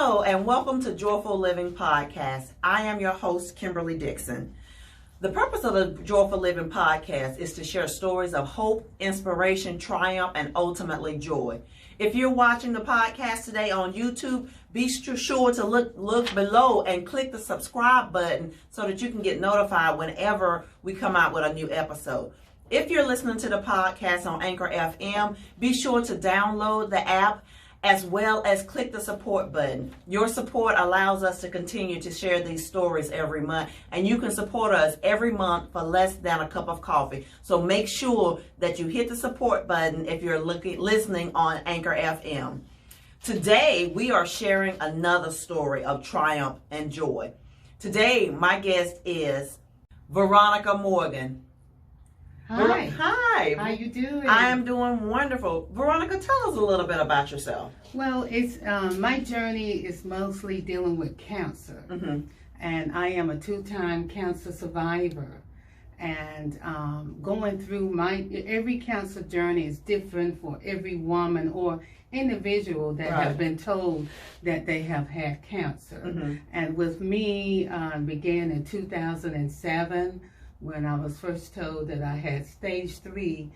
Hello and welcome to Joyful Living Podcast. I am your host, Kimberly Dixon. The purpose of the Joyful Living Podcast is to share stories of hope, inspiration, triumph, and ultimately joy. If you're watching the podcast today on YouTube, be sure to look below and click the subscribe button so that you can get notified whenever we come out with a new episode. If you're listening to the podcast on Anchor FM, be sure to download the app as well as click the support button. Your support allows us to continue to share these stories every month, and you can support us every month for less than a cup of coffee. So make sure that you hit the support button if you're listening on Anchor FM. Today, we are sharing another story of triumph and joy. Today, my guest is Veronica Morgan. Hi. Hi. How you doing? I am doing wonderful. Veronica, tell us a little bit about yourself. Well, it's my journey is mostly dealing with cancer, and I am a two-time cancer survivor. And going through every cancer journey is different for every woman or individual that have been told that they have had cancer. And with me, began in 2007. When I was first told that I had stage 3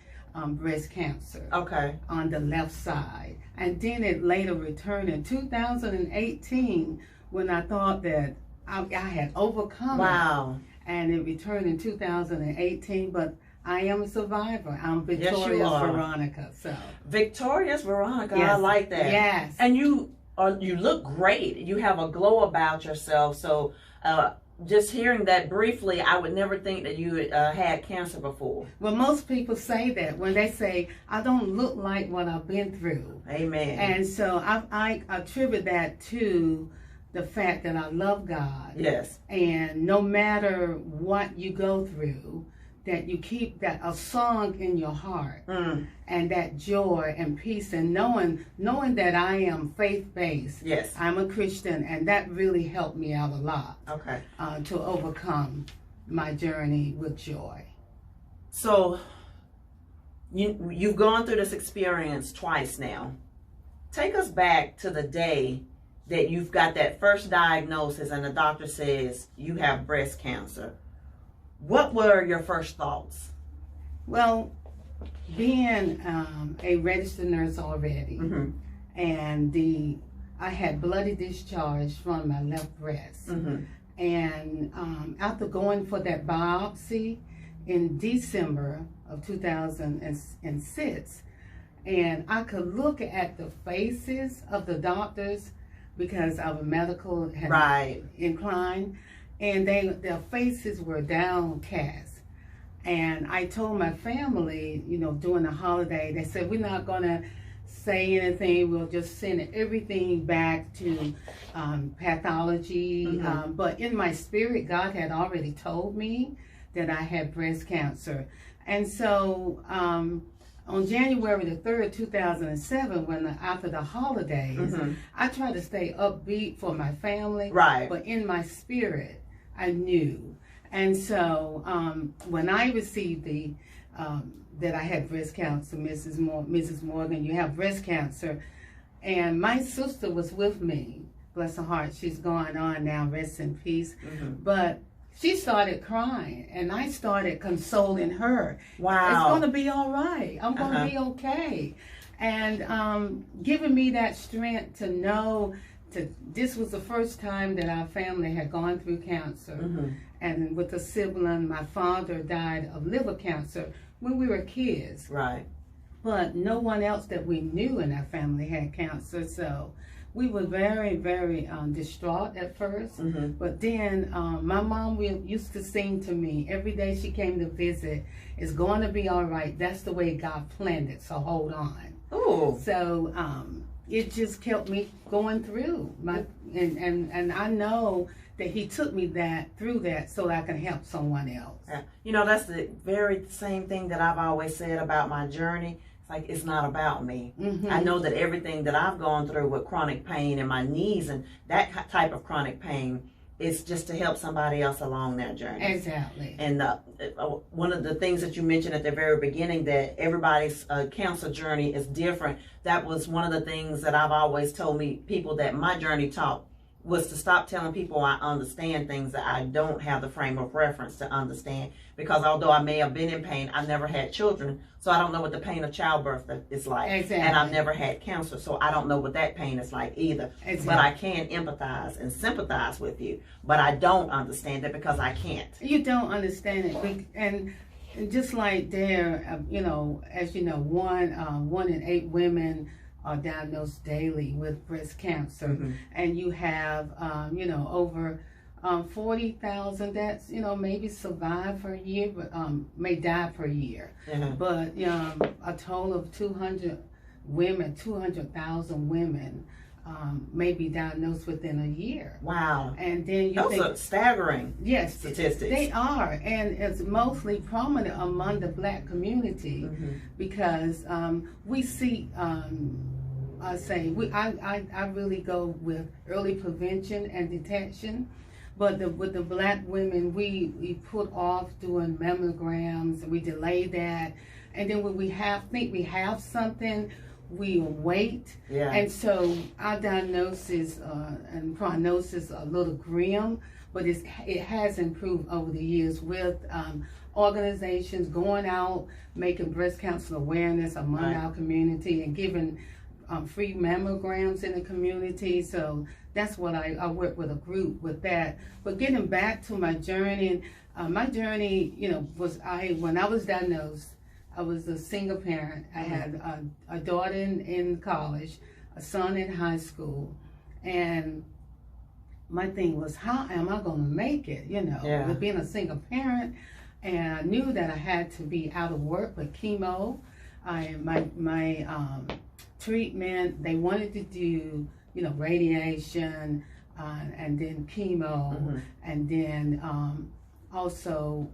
breast cancer on the left side. And then it later returned in 2018 when I thought that I had overcome it. And it returned in 2018, but I am a survivor. I'm Victorious Veronica. So Victorious Veronica, yes. I like that. Yes. And you look great. You have a glow about yourself. So just hearing that briefly, I would never think that you had cancer before. Well, most people say that when they say, I don't look like what I've been through. Amen. And so I attribute that to the fact that I love God. Yes. And no matter what you go through, that you keep that a song in your heart and that joy and peace and knowing that I am faith-based. Yes. I'm a Christian, and that really helped me out a lot. Okay. To overcome my journey with joy. So you've gone through this experience twice now. Take us back to the day that you've got that first diagnosis and the doctor says you have breast cancer. What were your first thoughts? Well, being a registered nurse already, and I had bloody discharge from my left breast. And after going for that biopsy in December of 2006, and I could look at the faces of the doctors because our medical had inclined, and their faces were downcast. And I told my family, during the holiday, they said, we're not going to say anything. We'll just send everything back to pathology. But in my spirit, God had already told me that I had breast cancer. And so on January the 3rd, 2007, after the holidays, I tried to stay upbeat for my family. But in my spirit, I knew. And so when I received that I had breast cancer, Mrs. Morgan, you have breast cancer. And my sister was with me, bless her heart. She's gone on now, rest in peace. But she started crying, and I started consoling her. Wow. It's going to be all right. I'm going to be okay. And giving me that strength to know this was the first time that our family had gone through cancer. And with a sibling, my father died of liver cancer when we were kids. But no one else that we knew in our family had cancer. So we were very, very distraught at first. But then my mom used to sing to me every day she came to visit, it's going to be all right. That's the way God planned it, so hold on. Ooh. So it just kept me going through. And I know that he took me through that so that I can help someone else. That's the very same thing that I've always said about my journey. It's like, it's not about me. I know that everything that I've gone through with chronic pain in my knees and that type of chronic pain, it's just to help somebody else along their journey. Exactly. And one of the things that you mentioned at the very beginning, that everybody's cancer journey is different. That was one of the things that I've always told people that my journey taught, was to stop telling people I understand things that I don't have the frame of reference to understand. Because although I may have been in pain, I never had children, so I don't know what the pain of childbirth is like. Exactly. And I've never had cancer, so I don't know what that pain is like either. Exactly. But I can empathize and sympathize with you, but I don't understand it because I can't. You don't understand it, and just like there, you know, as you know, 1 in 8 women are diagnosed daily with breast cancer, Mm-hmm. and you have, you know, over 40,000 that's, you know, maybe survive for a year, but may die per year. Uh-huh. But a total of 200,000 women may be diagnosed within a year. Wow. And then those are staggering statistics. They are, and it's mostly prominent among the Black community, Mm-hmm. because we see, I really go with early prevention and detection. But with the Black women, we put off doing mammograms, and we delay that. And then when we think we have something, we wait. Yeah. And so our diagnosis and prognosis are a little grim, but it has improved over the years with organizations going out, making breast cancer awareness among our community, and giving free mammograms in the community. So that's what I work with a group with that. But getting back to my journey, you know, was when I was diagnosed, I was a single parent. I had a daughter in college, a son in high school, and my thing was, how am I going to make it, you know, with being a single parent? And I knew that I had to be out of work with chemo. My treatment, they wanted to do, you know, radiation, and then chemo, Mm-hmm. and then also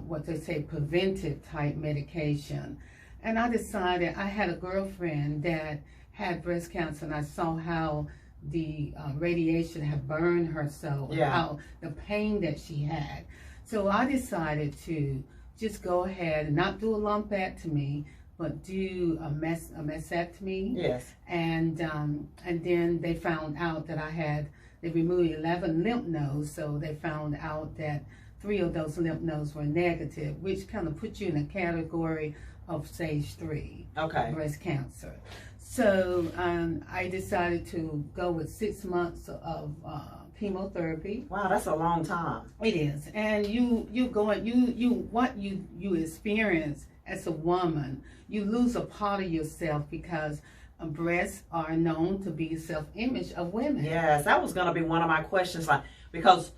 what they say, preventive type medication. And I decided, I had a girlfriend that had breast cancer, and I saw how the radiation had burned her so, how the pain that she had. So I decided to just go ahead and not do a lumpectomy, but do a mastectomy. Yes. And then they found out that they removed 11 lymph nodes, so they found out that 3 of those lymph nodes were negative, which kind of put you in a category of stage 3 breast cancer. So I decided to go with 6 months of chemotherapy. Wow, that's a long time. It is, and what you experience as a woman, you lose a part of yourself, because breasts are known to be self-image of women. Yes, that was going to be one of my questions, because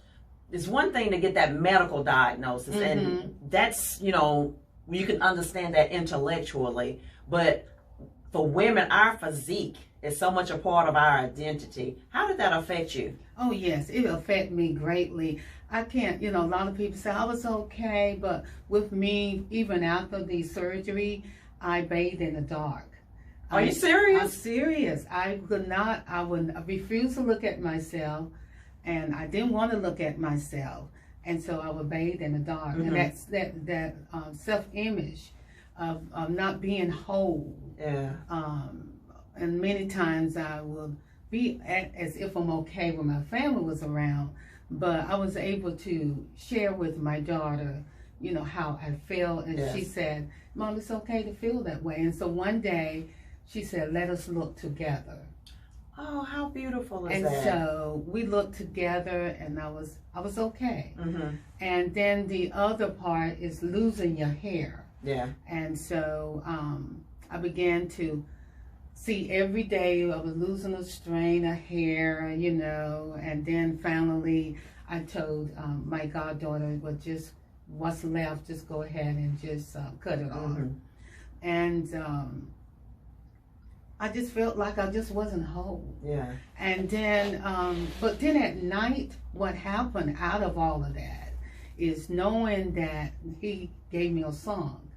it's one thing to get that medical diagnosis, Mm-hmm. and that's, you know, you can understand that intellectually, but for women, our physique is so much a part of our identity. How did that affect you? Oh yes, it affected me greatly. I can't, you know, a lot of people say I was okay, but with me, even after the surgery, I bathed in the dark. Are you serious? I'm serious. I refuse to look at myself, and I didn't want to look at myself, and so I would bathe in the dark. Mm-hmm. And that's that self-image of not being whole. Yeah. And many times I will be as if I'm okay when my family was around, but I was able to share with my daughter, you know, how I felt, and she said, "Mom, it's okay to feel that way." And so one day she said, "Let us look together." Oh, how beautiful is and that? And so we looked together, and I was okay. Mm-hmm. And then the other part is losing your hair. Yeah. And so I began to see every day I was losing a strain of hair, you know, and then finally I told my goddaughter, well, just what's left, just go ahead and just cut it off. Mm-hmm. And I just felt like I just wasn't whole. Yeah. And then, but then at night, what happened out of all of that is knowing that he gave me a song.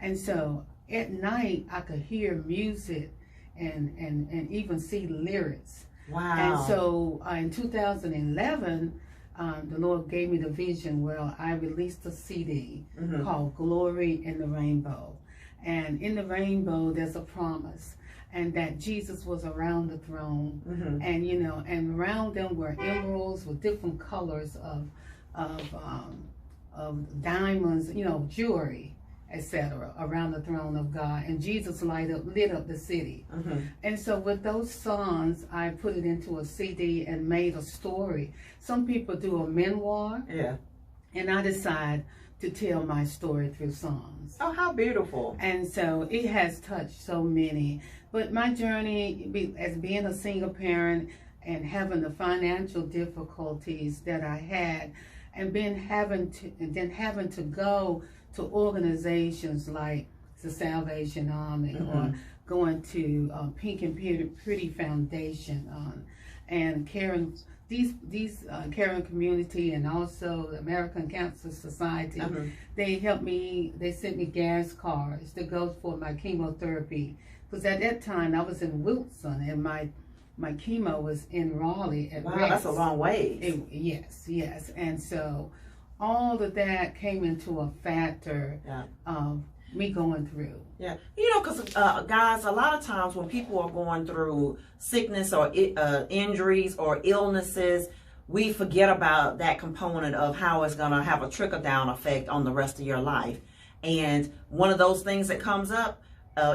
And so at night I could hear music and even see lyrics. Wow. And so in 2011, the Lord gave me the vision where I released a CD called Glory in the Rainbow. And in the rainbow, there's a promise. And that Jesus was around the throne. And, you know, and around them were emeralds with different colors of diamonds, you know, jewelry, etc., around the throne of God. And Jesus lit up the city. And so with those songs, I put it into a CD and made a story. Some people do a memoir. Yeah. And I decide to tell my story through songs. Oh, how beautiful. And so it has touched so many. But my journey as being a single parent and having the financial difficulties that I had, and then having to go to organizations like the Salvation Army or going to Pink and Pretty Foundation and caring caring community, and also the American Cancer Society. They helped me. They sent me gas cards to go for my chemotherapy, because at that time I was in Wilson and my chemo was in Raleigh at Wow, Rex. that's a long way. Yes. And so all of that came into a factor of me going through. Yeah, you know, because guys, a lot of times when people are going through sickness or injuries or illnesses, we forget about that component of how it's going to have a trickle-down effect on the rest of your life. And one of those things that comes up,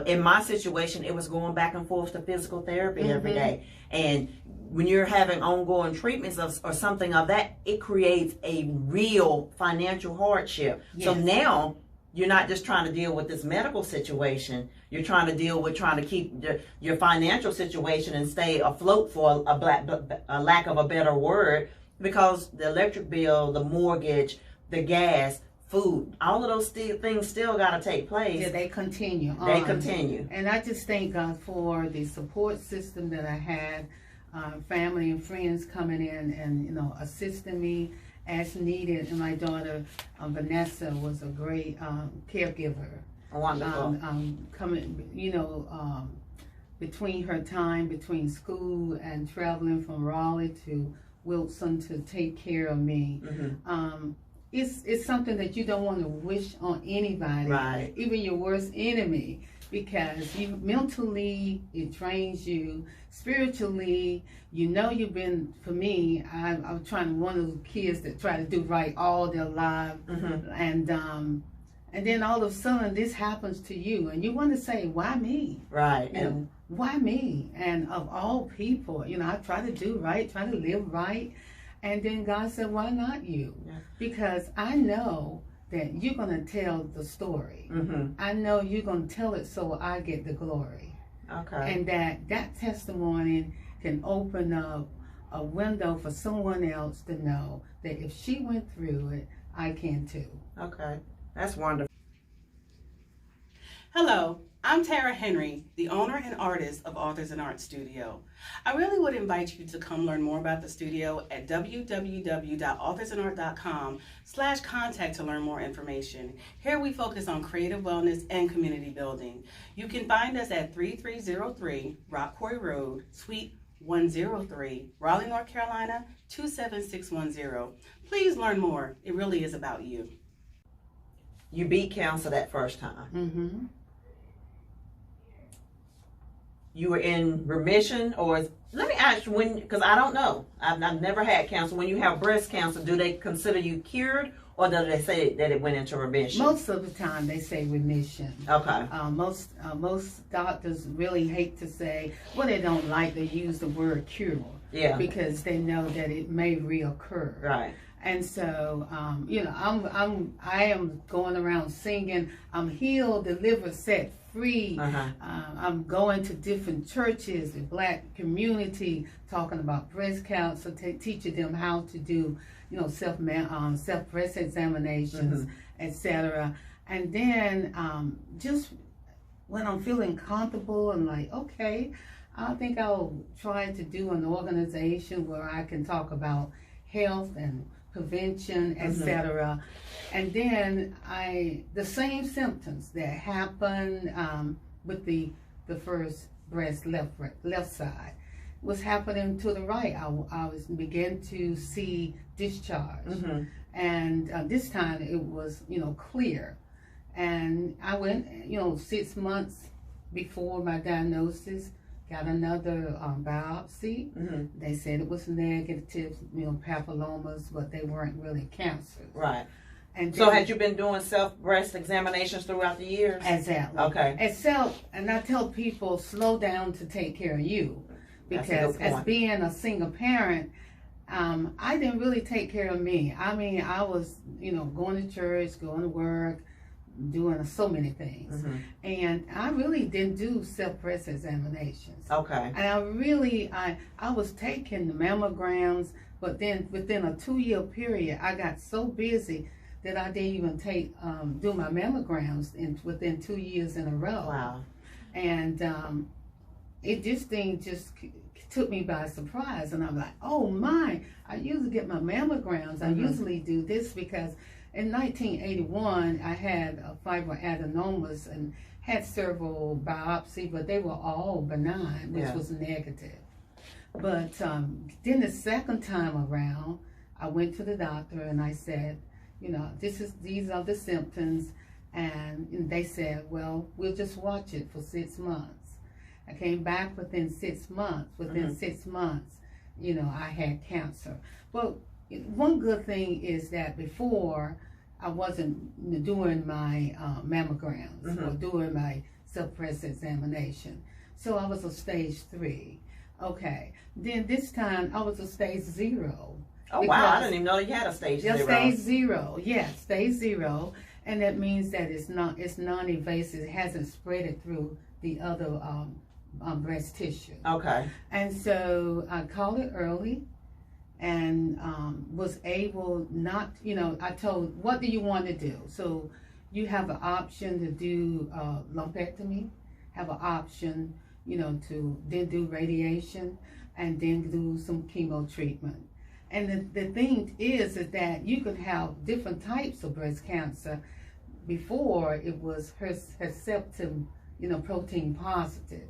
in my situation, it was going back and forth to physical therapy every day. And when you're having ongoing treatments or something of that, it creates a real financial hardship. Yes. So now you're not just trying to deal with this medical situation. You're trying to deal with trying to keep your financial situation and stay afloat, for a lack of a better word, because the electric bill, the mortgage, the gas, food, all of those things still got to take place. Yeah, they continue on. They continue. And I just thank God for the support system that I had, family and friends coming in and, you know, assisting me as needed. And my daughter, Vanessa, was a great caregiver. Wonderful. Coming, you know, between her time between school and traveling from Raleigh to Wilson to take care of me. It's something that you don't want to wish on anybody, right? Even your worst enemy, because you mentally it drains you, spiritually. You know, you've been, for me, I'm trying, one of those kids that try to do right all their lives, and then all of a sudden this happens to you, and you want to say, why me? Right. You know, why me? And of all people, you know, I try to do right, try to live right. And then God said, why not you? Yeah. Because I know that you're going to tell the story. I know you're going to tell it so I get the glory. Okay. And that testimony can open up a window for someone else to know that if she went through it, I can too. Okay. That's wonderful. Hello, I'm Tara Henry, the owner and artist of Authors and Art Studio. I really would invite you to come learn more about the studio at www.authorsandart.com/contact to learn more information. Here we focus on creative wellness and community building. You can find us at 3303 Rock Quarry Road, Suite 103, Raleigh, North Carolina, 27610. Please learn more. It really is about you. You beat cancer that first time. You were in remission, or let me ask you, because I don't know. I've never had cancer. When you have breast cancer, do they consider you cured, or do they say that it went into remission? Most of the time they say remission. Okay. Most doctors really hate to say, well, they don't like to use the word cure. Yeah. Because they know that it may reoccur. Right. And so, you know, I am going around singing, I'm healed, delivered, set free. I'm going to different churches, the Black community, talking about breast cancer, teaching them how to do, you know, self breast examinations, etc. And then just when I'm feeling comfortable, I'm like, okay, I think I'll try to do an organization where I can talk about health and prevention, etc. And then the same symptoms that happened with the first breast left side, was happening to the right. I was began to see discharge, and this time it was clear. And I went 6 months before my diagnosis, got another biopsy. They said it was negative, papillomas, but they weren't really cancers. Right. And so had you been doing breast examinations throughout the years? Exactly. Okay. And I tell people, slow down to take care of you. Because as being a single parent, I didn't really take care of me. I mean, I was, going to church, going to work, doing so many things. And I really didn't do self-breast examinations. Okay. And I was taking the mammograms, but then within a 2-year period, I got so busy that I didn't even do my mammograms within 2 years in a row. Wow. And this thing just took me by surprise, and I'm like, oh my, I usually get my mammograms. I usually do this because in 1981, I had fibroadenomas and had several biopsies, but they were all benign, which was negative. But then the second time around, I went to the doctor and I said, these are the symptoms, and they said, well, we'll just watch it for 6 months. I came back within 6 months. Within 6 months, I had cancer. Well, one good thing is that before I wasn't doing my mammograms or doing my self-breast examination. So I was a stage 3. Okay. Then this time I was a stage 0. Oh wow, I didn't even know you had a stage 0. Stage 0, yes, stage 0. And that means that it's non-invasive. It hasn't spread it through the other breast tissue. Okay. And so I called it early and was able not, I told, what do you want to do? So you have an option to do lumpectomy, have an option, to then do radiation and then do some chemo treatment. And the thing is that you can have different types of breast cancer. Before it was Herceptin, protein positive.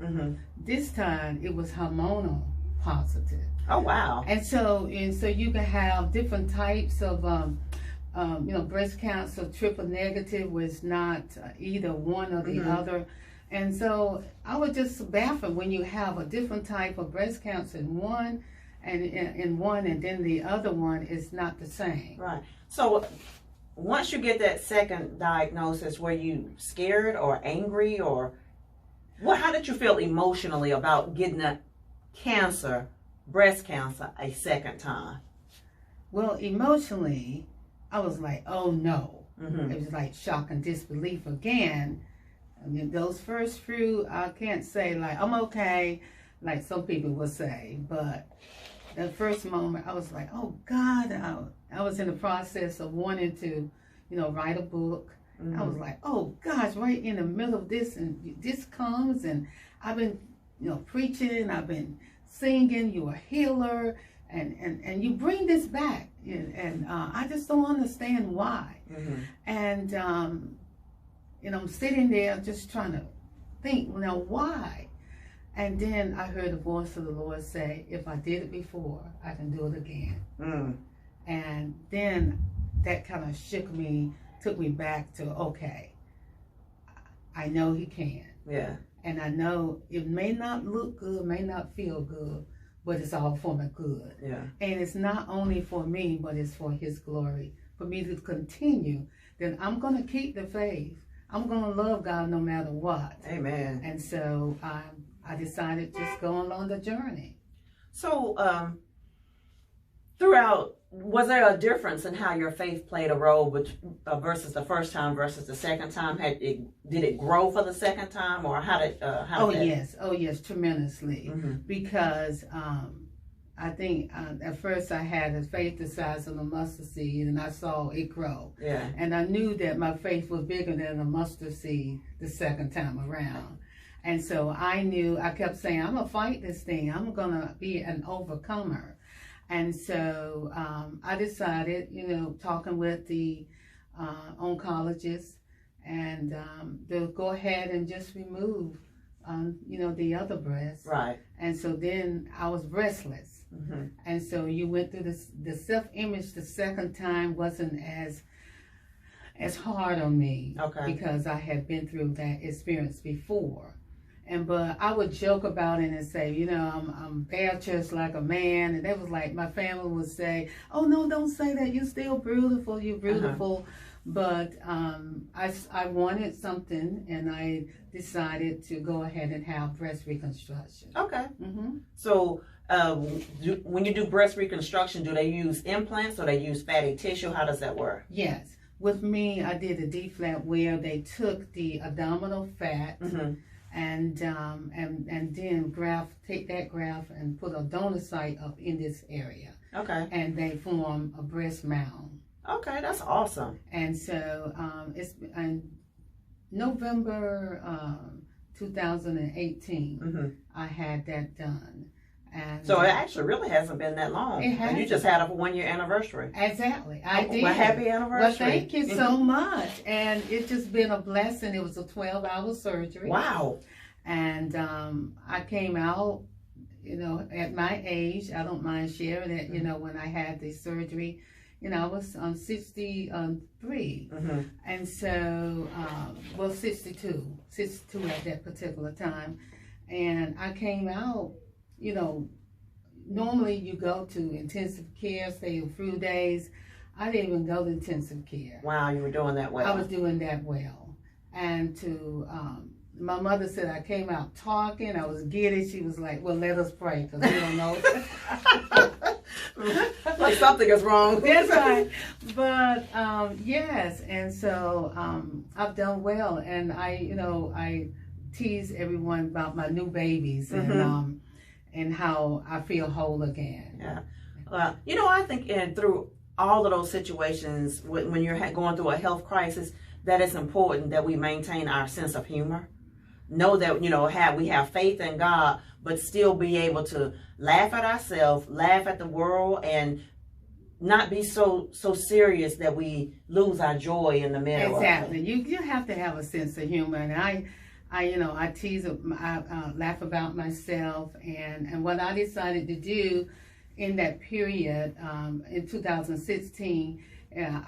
This time it was hormonal positive. Oh wow! And so you can have different types of breast cancer. Triple negative was not either one or the other. And so I was just baffled when you have a different type of breast cancer in one, and then the other one is not the same. Right. So once you get that second diagnosis, were you scared or angry, or how did you feel emotionally about getting a breast cancer, a second time? Well, emotionally, I was like, oh no. It was like shock and disbelief again. I mean, those first few, I can't say like, I'm okay, like some people would say, but the first moment I was like, oh God, I was in the process of wanting to, write a book. I was like, oh gosh, right in the middle of this, and this comes, and I've been, preaching, I've been singing, you're a healer, and you bring this back, and I just don't understand why. And I'm sitting there just trying to think, now why? And then I heard the voice of the Lord say, if I did it before, I can do it again. And then that kind of took me back to, okay, I know He can. Yeah. And I know it may not look good, may not feel good, but it's all for my good. Yeah. And it's not only for me, but it's for His glory. For me to continue, then I'm going to keep the faith. I'm going to love God no matter what. Amen. And so I decided just go along the journey. So throughout, was there a difference in how your faith played a role versus the first time versus the second time? Did it grow for the second time, or how did yes, tremendously. Because I think at first I had a faith the size of a mustard seed, and I saw it grow. Yeah. And I knew that my faith was bigger than a mustard seed the second time around. And so I kept saying, I'm going to fight this thing. I'm going to be an overcomer. And so I decided, talking with the oncologist, and they'll go ahead and just remove the other breast. Right. And so then I was breastless. Mm-hmm. And so you went through the self-image the second time wasn't as hard on me. Okay. Because I had been through that experience before. But I would joke about it and say, I'm bare chest like a man. And that was like, my family would say, oh, no, don't say that. You're still beautiful. You're beautiful. But I wanted something, and I decided to go ahead and have breast reconstruction. Okay. Mm-hmm. So when you do breast reconstruction, do they use implants or they use fatty tissue? How does that work? Yes. With me, I did a D-flap where they took the abdominal fat and then take that graft and put a donor site up in this area. Okay. And they form a breast mound. Okay, that's awesome. And so it's in November 2018, I had that done. And so it actually really hasn't been that long. It hasn't. And you just had a 1-year anniversary. Exactly. I did. Well, happy anniversary. Well, thank you so much. And it's just been a blessing. It was a 12-hour surgery. Wow. And I came out, at my age, I don't mind sharing it, when I had the surgery, I was 63. And so, 62 at that particular time. And I came out, normally you go to intensive care, stay a few days. I didn't even go to intensive care. Wow, you were doing that well. I was doing that well. And my mother said I came out talking, I was giddy. She was like, well, let us pray, because we don't know. Like something is wrong. That's right. But, yes, and so I've done well. And I tease everyone about my new babies and how I feel whole again. Yeah. I think through all of those situations, when you're going through a health crisis, that it's important that we maintain our sense of humor. Know that, we have faith in God, but still be able to laugh at ourselves, laugh at the world, and not be so serious that we lose our joy in the middle. Exactly. You have to have a sense of humor. And I tease, I laugh about myself, and what I decided to do in that period, in 2016,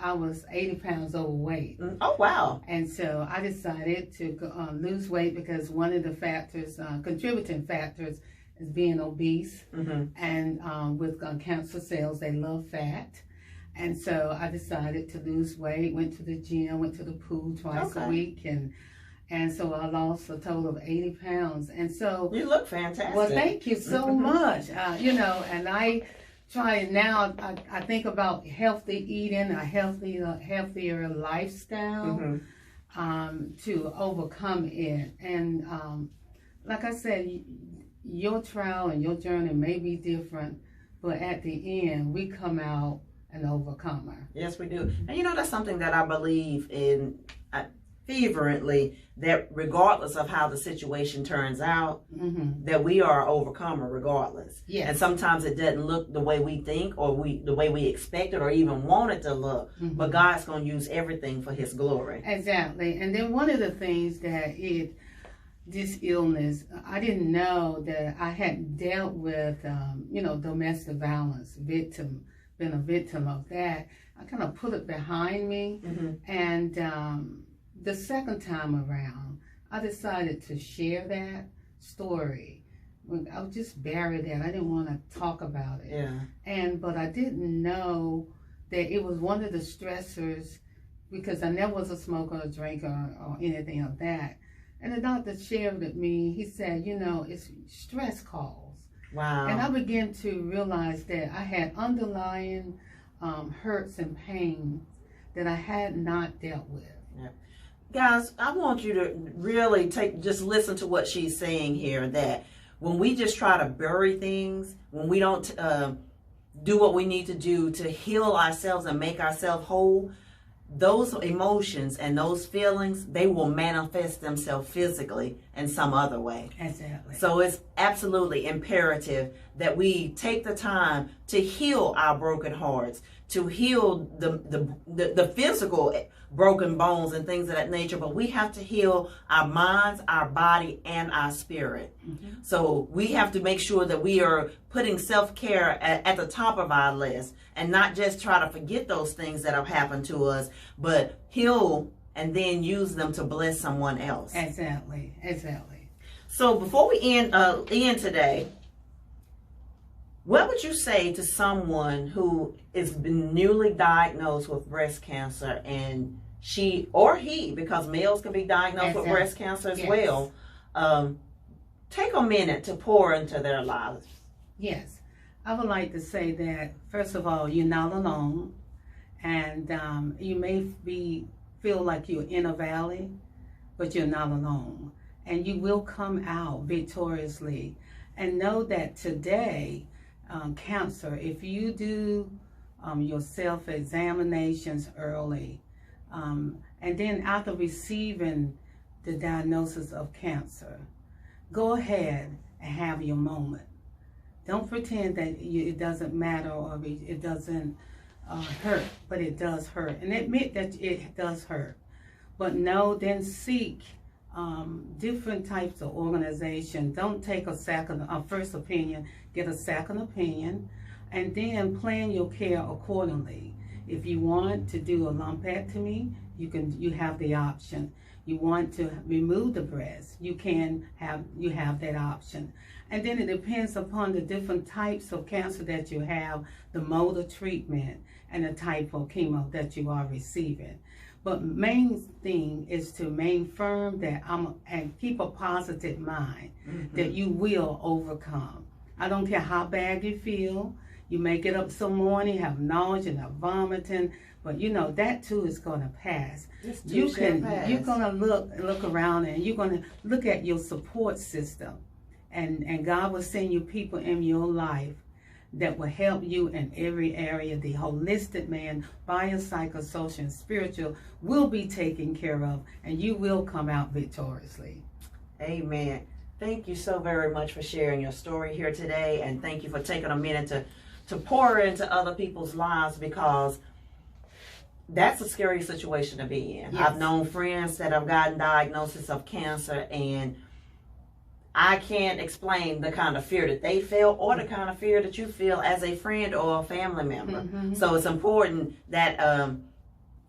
I was 80 pounds overweight. Oh, wow. And so I decided to lose weight because one of the factors, contributing factors, is being obese. And with cancer cells, they love fat. And so I decided to lose weight, went to the gym, went to the pool twice a week, and so I lost a total of 80 pounds. And so you look fantastic. Well, thank you so much. And I try now. I think about healthy eating, a healthier lifestyle to overcome it. And like I said, your trial and your journey may be different, but at the end, we come out an overcomer. Yes, we do. And that's something that I believe in fervently, that regardless of how the situation turns out, that we are an overcomer regardless. Yes. And sometimes it doesn't look the way we think or the way we expect it or even want it to look, but God's going to use everything for his glory. Exactly. And then one of the things that this illness, I didn't know that I had dealt with, domestic violence, been a victim of that. I kind of put it behind me. And the second time around, I decided to share that story. I would just bury that. I didn't want to talk about it. Yeah. But I didn't know that it was one of the stressors, because I never was a smoker or drinker or anything of that. And the doctor shared with me, he said, it's stress cause. Wow. And I began to realize that I had underlying hurts and pain that I had not dealt with. Yeah. Guys, I want you to really just listen to what she's saying here, that when we just try to bury things, when we don't do what we need to do to heal ourselves and make ourselves whole, those emotions and those feelings, they will manifest themselves physically in some other way. Exactly. So it's absolutely imperative that we take the time to heal our broken hearts, to heal the physical broken bones and things of that nature, but we have to heal our minds, our body, and our spirit. Mm-hmm. So we have to make sure that we are putting self-care at the top of our list, and not just try to forget those things that have happened to us, but heal and then use them to bless someone else. Exactly. Exactly. So before we end today, what would you say to someone who is been newly diagnosed with breast cancer, and she or he, because males can be diagnosed with breast cancer as well, take a minute to pour into their lives? Yes. I would like to say that, first of all, you're not alone, and you may feel like you're in a valley, but you're not alone, and you will come out victoriously. And know that today, cancer, if you do your self-examinations early, and then after receiving the diagnosis of cancer, go ahead and have your moment. Don't pretend that it doesn't matter or it doesn't hurt, but it does hurt. And admit that it does hurt. But no, then seek different types of organization. Don't take a first opinion, get a second opinion, and then plan your care accordingly. If you want to do a lumpectomy, you have the option. You want to remove the breast, you have that option. And then it depends upon the different types of cancer that you have, the mode of treatment, and the type of chemo that you are receiving. But main thing is to remain firm and keep a positive mind that you will overcome. I don't care how bad you feel. You may get up some morning, have nausea and vomiting, but that too is going to pass. You're going to look around, and you're going to look at your support system, and God will send you people in your life that will help you in every area. The holistic man, biopsychosocial and spiritual, will be taken care of, and you will come out victoriously. Amen. Thank you so very much for sharing your story here today, and thank you for taking a minute to pour into other people's lives, because that's a scary situation to be in. Yes. I've known friends that have gotten diagnosis of cancer, and I can't explain the kind of fear that they feel or the kind of fear that you feel as a friend or a family member. So it's important that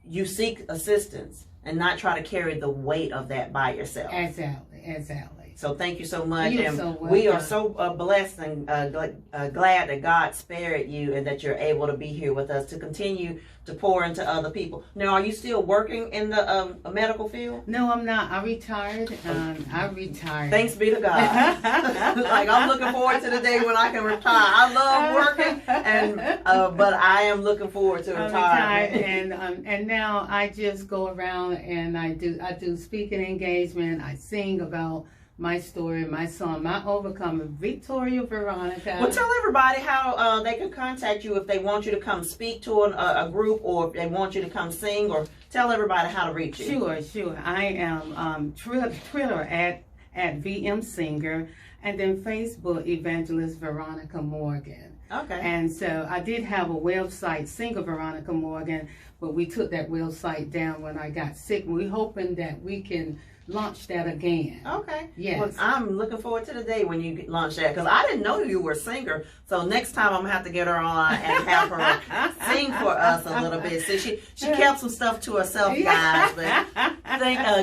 you seek assistance and not try to carry the weight of that by yourself. Exactly. So thank you so much. You're and so welcome. We are so blessed and glad that God spared you and that you're able to be here with us to continue to pour into other people. Now, are you still working in the medical field? No, I'm not. I retired. Thanks be to God. Like, I'm looking forward to the day when I can retire. I love working, but I am looking forward to retirement. And now I just go around and I do speaking engagement. I sing about my story, my song, my overcomer, Victoria Veronica. Well, tell everybody how they can contact you if they want you to come speak to a group, or if they want you to come sing, or tell everybody how to reach you. Sure. I am Twitter at VM Singer, and then Facebook Evangelist Veronica Morgan. Okay. And so I did have a website, Singer Veronica Morgan, but we took that website down when I got sick. We're hoping that we can launch that again. Okay. Yes. Well, I'm looking forward to the day when you launch that, because I didn't know you were a singer. So next time I'm gonna have to get her on and have her sing for us a little bit. So she kept some stuff to herself, guys. But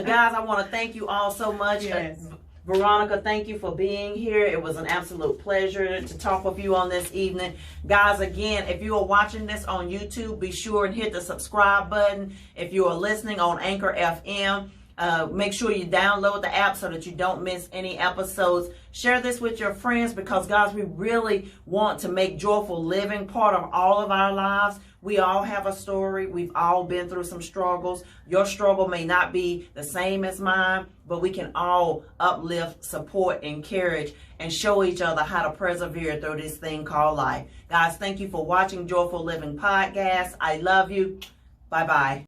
guys, I want to thank you all so much. Yes. Veronica, thank you for being here. It was an absolute pleasure to talk with you on this evening. Guys, again, if you are watching this on YouTube, be sure and hit the subscribe button. If you are listening on Anchor FM, make sure you download the app so that you don't miss any episodes. Share this with your friends, because, guys, we really want to make joyful living part of all of our lives. We all have a story. We've all been through some struggles. Your struggle may not be the same as mine, but we can all uplift, support, encourage, and show each other how to persevere through this thing called life. Guys, thank you for watching Joyful Living Podcast. I love you. Bye-bye.